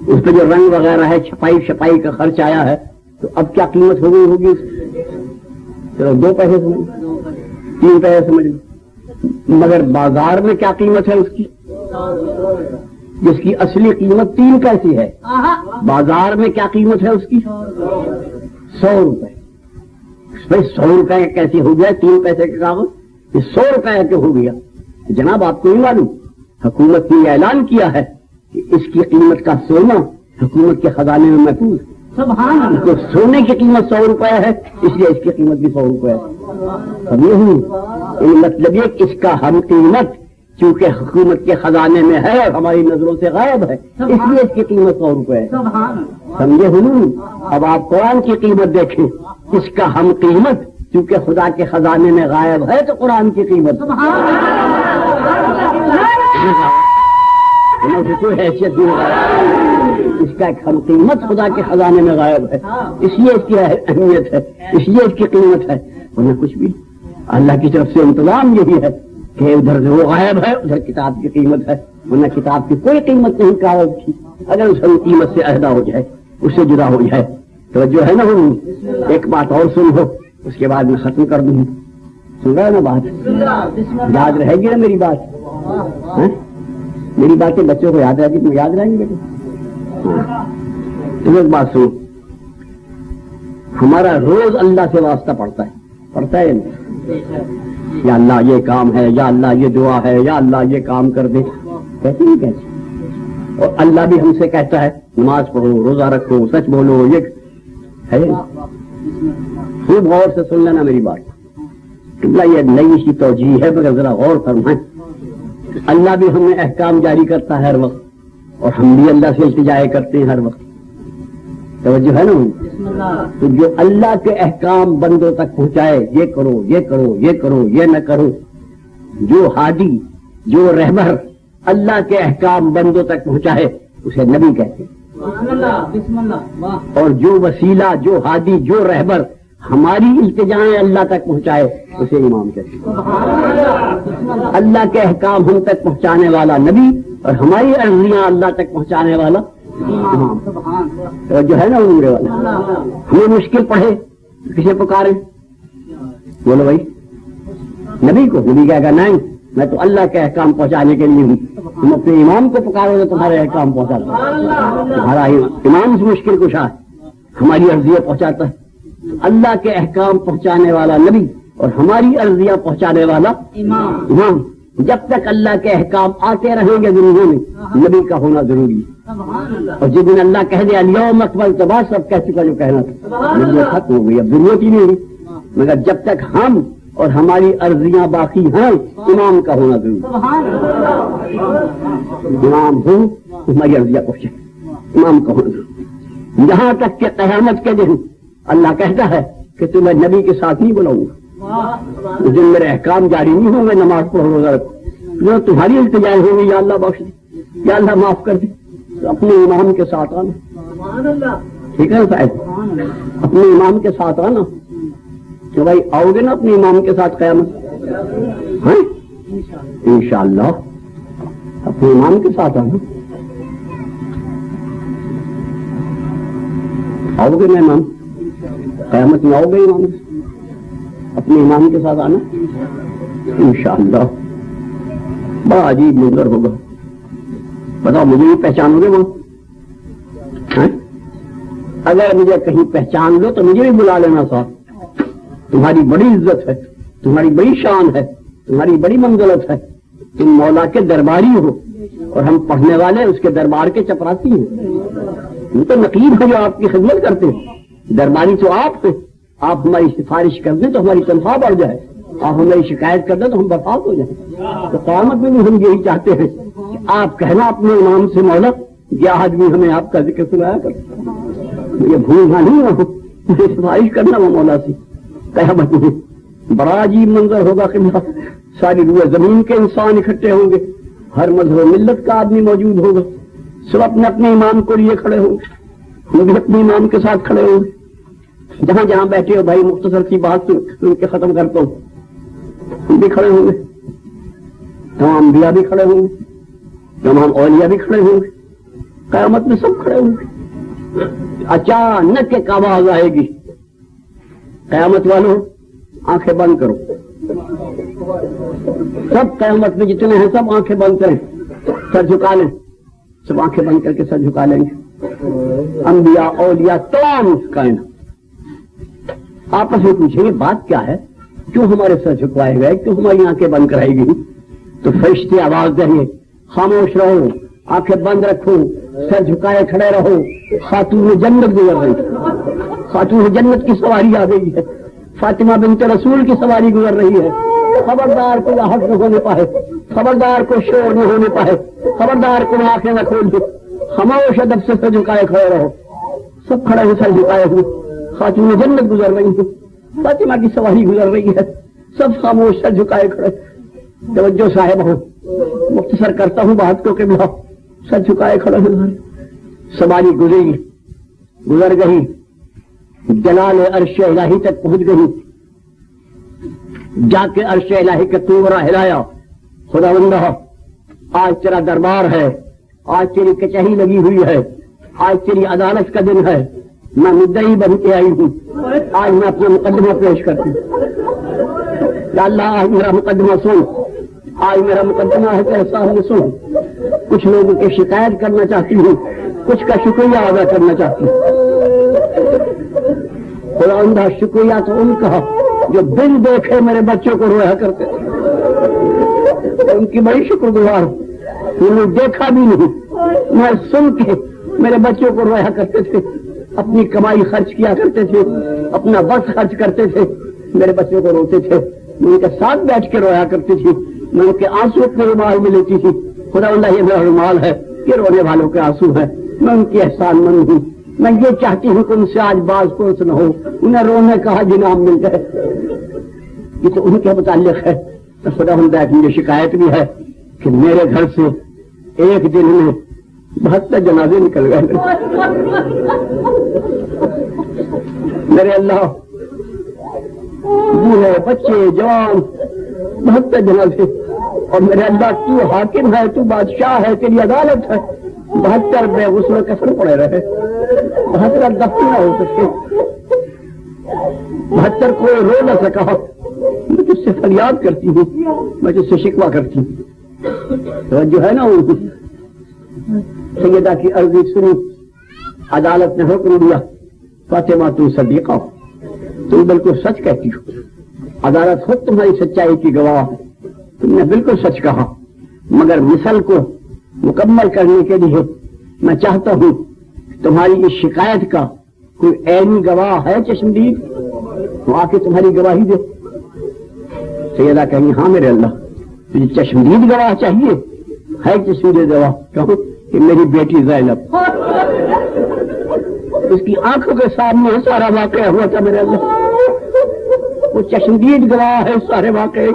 اس پہ جو رنگ وغیرہ ہے, چھپائی کا خرچ آیا ہے, تو اب کیا قیمت ہو گئی ہوگی؟ چلو 2 پیسے سمجھ, 3 پیسے سمجھ. مگر بازار میں کیا قیمت ہے اس کی؟ جس کی اصلی قیمت 3 پیسے ہے, بازار میں کیا قیمت ہے اس کی؟ 100 روپے. بھائی 100 روپے کیسے ہو گیا 3 پیسے کا کاغذ؟ یہ 100 روپے کے ہو گیا. جناب آپ کو نہیں معلوم, حکومت نے اعلان کیا ہے کہ اس کی قیمت کا سونا حکومت کے خزانے میں محفوظ. سبحان اللہ. تو سونے کی قیمت 100 روپے ہے, اس لیے اس کی قیمت بھی 100 روپے ہے. سمجھے؟ مطلب یہ کہ اس کا ہم قیمت چونکہ حکومت کے خزانے میں ہے اور ہماری نظروں سے غائب ہے, اس لیے اس کی قیمت 100 روپے ہے. سمجھے حضور؟ اب آپ قرآن کی قیمت دیکھیں, اس کا ہم قیمت چونکہ خدا کے خزانے میں غائب ہے تو قرآن کی قیمت کوئی حیثیت نہیں. اس کا ایک ہم قیمت خدا کے خزانے میں غائب ہے, اس لیے اس کی اہمیت ہے, اس لیے اس کی قیمت ہے. ورنہ کچھ بھی اللہ کی طرف سے انتظام یہی ہے کہ ادھر سے وہ غائب ہے, ادھر کتاب کی قیمت ہے. ورنہ کتاب کی کوئی قیمت نہیں کاغذ کی, اگر اس قیمت سے عہدہ ہو جائے, اس سے جدا ہو جائے. تو جو ہے نا وہ ایک بات اور سن ہو, اس کے بعد میں ختم کر دوں. سن رہا ہے نا بات؟ یاد رہے گی نا میری بات؟ میری باتیں بچوں کو یاد رہے گی, تم یاد رہیں گے. تم ایک بات سنو, ہمارا روز اللہ سے واسطہ پڑتا ہے. پڑھتا ہے یا اللہ یہ کام ہے، یا اللہ یہ دعا ہے، یا اللہ یہ کام کر دے، کہتے نہیں کہتے؟ اور اللہ بھی ہم سے کہتا ہے نماز پڑھو، روزہ رکھو، سچ بولو، یہ ہے۔ خوب غور سے سن لینا میری بات، اللہ یہ نئی سی توجیہ ہے مگر ذرا غور فرمائیں۔ اللہ بھی ہمیں احکام جاری کرتا ہے ہر وقت، اور ہم بھی اللہ سے التجا کرتے ہیں ہر وقت، توجہ ہے نا؟ تو جو اللہ کے احکام بندوں تک پہنچائے، یہ کرو، یہ کرو، یہ کرو، یہ نہ کرو، جو ہادی، جو رہبر اللہ کے احکام بندوں تک پہنچائے اسے نبی کہتے ہیں، اور جو وسیلہ، جو ہادی، جو رہبر ہماری التجائیں اللہ تک پہنچائے اسے امام کہتے ہیں۔ اللہ کے احکام ہم تک پہنچانے والا نبی، اور ہماری عرضیاں اللہ تک پہنچانے والا امام۔ جو ہے نا عمرے والا، ہمیں مشکل پڑھے کسے پکارے؟ بولو بھائی، نبی کو۔ نبی کہے گا نہیں، میں تو اللہ کے احکام پہنچانے کے لیے ہوں، تم اپنے امام کو پکارو تو تمہارے احکام پہنچاتا، تمہارا امام سے مشکل کشا ہے، ہماری عرضیاں پہنچاتا ہے۔ اللہ کے احکام پہنچانے والا نبی اور ہماری عرضیاں پہنچانے والا امام۔ جب تک اللہ کے احکام آتے رہیں گے دنیا میں، نبی کا ہونا ضروری ہے، اور جس دن اللہ کہہ دے الیوم اکملت تو بات سب کہہ چکا جو کہنا تھا، دنیا ختم ہو گئی، اب ضرورت ہی نہیں ہوئی۔ مگر جب تک ہم اور ہماری عرضیاں باقی ہیں، امام کا ہونا ضروری ہے۔ امام ہوں ہماری عرضیاں پہنچے، امام کا ہونا ضروری۔ جہاں تک کہ قیامت کے دن اللہ کہتا ہے کہ تمہیں نبی کے ساتھ نہیں بلاؤں گا، اس دن میرے احکام جاری نہیں ہوں گے، نماز پڑھو، روزہ رکھو، جو تمہاری التجائیں ہوں گی یا اللہ بخش دے، یا اللہ معاف کر دے، تو اپنے امام کے ساتھ آنا۔ ٹھیک ہے صاحب، اپنے امام کے ساتھ آنا کہ بھائی آؤ گے نا اپنے امام کے ساتھ قیامت؟ ہاں انشاءاللہ اپنے امام کے ساتھ آنا، آؤ گے نا امام قیامت میں، آؤ گے امام اپنے امام کے ساتھ آنا انشاءاللہ۔ بڑا عجیب منظر ہوگا، بتاؤ مجھے بھی پہچانو گے وہاں؟ اگر مجھے کہیں پہچان لو تو مجھے بھی بلا لینا ساتھ، تمہاری بڑی عزت ہے، تمہاری بڑی شان ہے، تمہاری بڑی منزلت ہے، تم مولا کے درباری ہو اور ہم پڑھنے والے اس کے دربار کے چپراسی ہیں، ہم تو نقیب ہیں جو آپ کی خدمت کرتے ہیں، درباری تو آپ ہیں، آپ ہماری سفارش کر دیں تو ہماری تنخواہ بڑھ جائے، آپ ہماری شکایت کر دیں تو ہم برخاست ہو جائیں۔ تو قیامت میں بھی ہم یہی چاہتے ہیں کہ آپ کہنا اپنے امام سے مولا یہ آدمی ہمیں آپ کا ذکر سنایا کر، یہ بھولنا نہیں ہو، سفارش کرنا وہ مولا سے قیامت میں۔ بڑا عجیب منظر ہوگا کہ ساری روح زمین کے انسان اکٹھے ہوں گے، ہر مذہب و ملت کا آدمی موجود ہوگا، سب اپنے اپنے امام کو لیے کھڑے ہوں گے، ہم بھی اپنے امام کے ساتھ کھڑے ہوں گے۔ جہاں جہاں بیٹھے ہو بھائی مختصر سی بات سن کے ختم کرتا ہوں، ہم بھی کھڑے ہوں گے، تمام انبیاء بھی کھڑے ہوں گے، تمام اولیاء بھی کھڑے ہوں گے، قیامت میں سب کھڑے ہوں گے۔ اچانک ایک آواز آئے گی، قیامت والوں آنکھیں بند کرو، سب قیامت میں جتنے ہیں سب آنکھیں بند کریں، سر جھکا لیں، سب آنکھیں بند کر کے سر جھکا لیں گے، انبیاء اولیاء تمام کائنات آپس میں پوچھیں گے بات کیا ہے، کیوں ہمارے سر جھکوائے گئے، کیوں ہماری آنکھیں بند کرائی گئی؟ تو فرشتے آواز دیں گے خاموش رہو، آنکھیں بند رکھو، سر جھکائے کھڑے رہو، خاتون جنت گزر رہی ہے، خاتون جنت کی سواری آ گئی ہے، فاطمہ بنت رسول کی سواری گزر رہی ہے، خبردار کوئی آہٹ نہ ہونے پائے، خبردار کوئی شور نہ ہونے پائے، خبردار کوئی آنکھیں نہ کھول دے، خاموش ادب سے سر جھکائے کھڑے رہو، سب کھڑے ہیں سر جھکائے ہوئے، خاتون جنت گزر رہی ہے، فاطمہ کی سواری گزر رہی ہے، سب خاموش سر جھکائے کھڑے۔ توجہ صاحب ہوں، مختصر کرتا ہوں بات کو کہ سر جھکائے کھڑے ہیں، سواری گزر گئی، جلال عرش الہی تک پہنچ گئی، جا کے عرش الہی کے تورا ہلایا، خداوندہ آج تیرا دربار ہے، آج تیری کچہری لگی ہوئی ہے، آج تیری عدالت کا دن ہے، میں مدعی بن کے آئی ہوں، آج میں اپنا مقدمہ پیش کرتی ہوں، یا اللہ آج میرا مقدمہ سن، آج میرا مقدمہ ہے تیرے سامنے سن، کچھ لوگوں کی شکایت کرنا چاہتی ہوں، کچھ کا شکریہ ادا کرنا چاہتی ہوں۔ خداوندہ شکریہ تو ان کا جو بن دیکھے میرے بچوں کو رویا کرتے تھے، ان کی بڑی شکر گزار ہوں۔ انہوں نے دیکھا بھی نہیں، میں سن کے میرے بچوں کو رویا کرتے تھے، اپنی کمائی خرچ کیا کرتے تھے، اپنا وقت خرچ کرتے تھے، میرے بچوں کو روتے تھے، میں ان کے ساتھ بیٹھ کے رویا کرتی تھی، میں ان کے آنسو اپنے رومال میں لیتی تھی، خدا اللہ یہ میرا رومال ہے، یہ رونے والوں کے آنسو ہے، میں ان کی احسان مند ہوں۔ میں یہ چاہتی ہوں کہ ان سے آج باز پرس نہ ہو، انہیں رونے کا حج انعام مل جائے، یہ تو ان کے متعلق ہے۔ تو خدا اللہ کی مجھے شکایت بھی ہے کہ میرے گھر سے ایک دن میں 72 جنازے نکل گئے میرے اللہ، بوڑھے بچے جوان 72 جنازے، اور میرے اللہ تو حاکم ہے، تو بادشاہ ہے، تیری عدالت ہے، 72 بے غسل کفن پڑے رہے، 72 دفن نہ ہو سکے، 72 کوئی رو نہ سکا۔ میں تجھ سے فریاد کرتی ہوں، میں تجھ سے شکوہ کرتی ہوں، توجہ ہے نا؟ سیدہ کی عرضی سنی، عدالت نے حکم دیا فاطمہ تم صدیقہ ہو، تم بالکل سچ کہتی ہو، عدالت خود تمہاری سچائی کی گواہ ہے، تم نے بالکل سچ کہا، مگر مثل کو مکمل کرنے کے لیے میں چاہتا ہوں تمہاری اس شکایت کا کوئی عینی گواہ ہے چشمدید، وہ آ کے تمہاری گواہی دے۔ سیدہ کہیں ہاں میرے اللہ، تجھے چشمدید گواہ چاہیے؟ ہے چشمدید گواہ؟ کہو کہ میری بیٹی زینب، اس کی آنکھوں کے سامنے سارا واقعہ ہوا تھا میرے اللہ، وہ چشمدید گواہ ہے سارے واقعے۔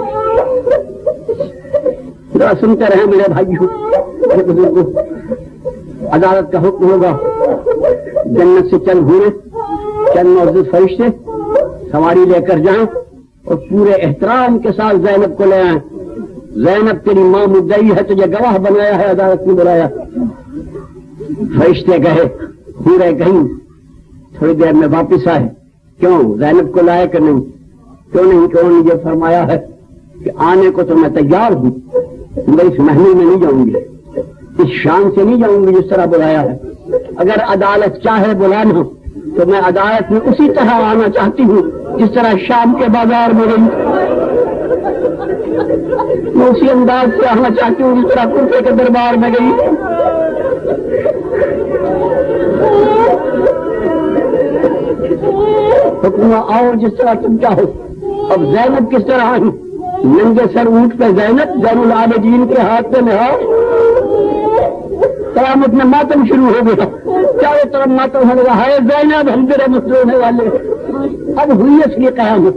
ذرا سنتے رہے میرے بھائیوں، میرے بزرگوں، عدالت کا حکم ہوگا، جنت سے چند ہوئے چند معزز فرشتے سواری لے کر جائیں اور پورے احترام کے ساتھ زینب کو لے آئیں۔ زینب تیری ماں مدعی ہے، تجھے گواہ بنایا ہے، عدالت نے بلایا۔ فرشتے گئے، پورے گئیں، تھوڑی دیر میں واپس آئے، کیوں زینب کو لائے کہ نہیں؟ کیوں نہیں؟ یہ فرمایا ہے کہ آنے کو تو میں تیار ہوں، میں اس مہینے میں نہیں جاؤں گی، اس شان سے نہیں جاؤں گی جس طرح بلایا ہے۔ اگر عدالت چاہے بلانا تو میں عدالت میں اسی طرح آنا چاہتی ہوں جس طرح شام کے بازار میں گئی، میں اسی انداز سے آنا چاہتی ہوں جس طرح کرتے کے دربار میں گئی۔ حکم آؤ جس طرح تم چاہو۔ اب زینب کس طرح آئی؟ ننگے سر اونٹ پہ زینب، زین العابدین کے ہاتھ میں لحاظ، قیامت میں ماتم شروع ہو گیا، چاروں طرف ماتم ہونے لگا، ہے زینب ہم تیرے مسلم ہونے والے۔ اب ہوئی اصلی قیامت،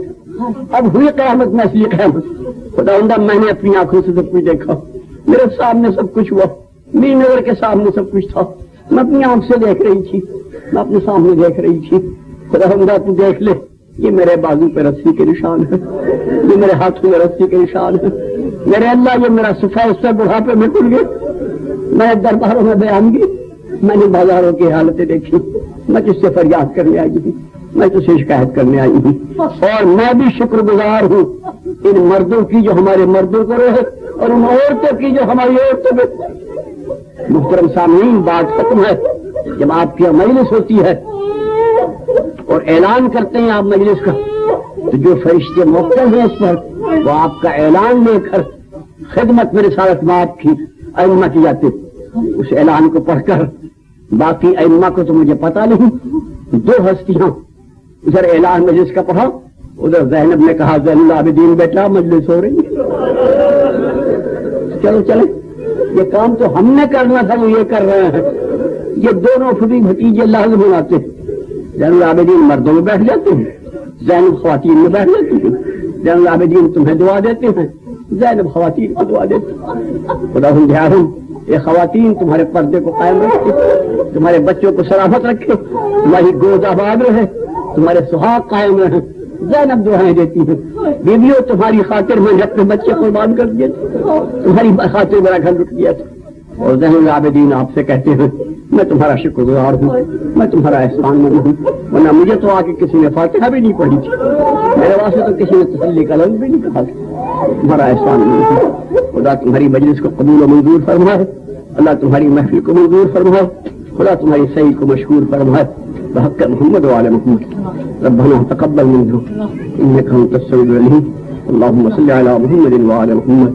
اب ہوئی قیامت میں اصلی قیامت۔ خداوندہ میں نے اپنی آنکھوں سے سب کچھ دیکھا، میرے سامنے سب کچھ ہوا، میری نظر کے سامنے سب کچھ تھا، میں اپنی آنکھ سے دیکھ رہی تھی، میں اپنے سامنے دیکھ رہی تھی۔ خداوندہ تو دیکھ لے، یہ میرے بازو پہ رسی کے نشان ہے، یہ میرے ہاتھوں میں رسی کے نشان ہے، میرے اللہ یہ میرا صفحہ اس سے بڑھاپے میں کھل گیا۔ میں درباروں میں بیان کی، میں نے بازاروں کی حالتیں دیکھی، میں تجھ سے فریاد کرنے آئی ہوں، میں تجھ سے شکایت کرنے آئی ہوں، اور میں بھی شکر گزار ہوں ان مردوں کی جو ہمارے مردوں کو رہے، اور ان عورتوں کی جو ہماری عورتوں کو۔ محترم سامعین، بات ختم ہے۔ جب آپ کی مجلس ہوتی ہے اور اعلان کرتے ہیں آپ مجلس کا، تو جو فرشتے موکل ہیں اس پر، وہ آپ کا اعلان لے کر خدمت میں رسالت میں آپ کی ائمہ کی جاتے، اس اعلان کو پڑھ کر باقی ائمہ کو تو مجھے پتا نہیں، دو ہستیاں ادھر اعلان مجلس کا پڑھا، ادھر زینب نے کہا زین العابدین بیٹا مجلس ہو رہی ہے، چلو چلے، یہ کام تو ہم نے کرنا تھا، وہ یہ کر رہے ہیں۔ یہ دونوں پھوپھی بھتیجے لازم بناتے ہیں، زین العابدین مردوں میں بیٹھ جاتے ہیں، زینب خواتین میں بیٹھ جاتی ہیں، زین العابدین تمہیں دعا دیتے ہیں، زینب خواتین کو دعا دیتے ہیں۔ خدا ہم یہ خواتین تمہارے پردے کو قائم رکھے، تمہارے بچوں کو سلامت رکھے، تمہاری گود آباد رہے، تمہارے سہاگ قائم رہے۔ زینب دعائیں دیتی ہیں، بیویوں تمہاری خاطر میں نے اپنے بچے قربان کر دیے تھے، تمہاری خاطر میرا گھر لٹ دیا تھا۔ اور زین العابدین آپ سے کہتے ہیں میں تمہارا شکر گزار ہوں، میں تمہارا احسان مند ہوں، ورنہ مجھے تو آ کے کسی نے فاتحہ بھی نہیں پڑھی تھی، میرے واسطے تو کسی نے تسلی کا لفظ بھی نہیں کہا تھا، تمہارا احسان مند ہوں۔ خدا تمہاری مجلس کو قبول و منظور فرمائے، اللہ تمہاری محفل کو منظور فرمائے، خدا تمہاری صحیح کو مشہور فرمائے۔ بحق محمد وعلى محمد. ربنا تقبل منا انك انت السميع العليم. اللهم صل على محمد وعلى محمد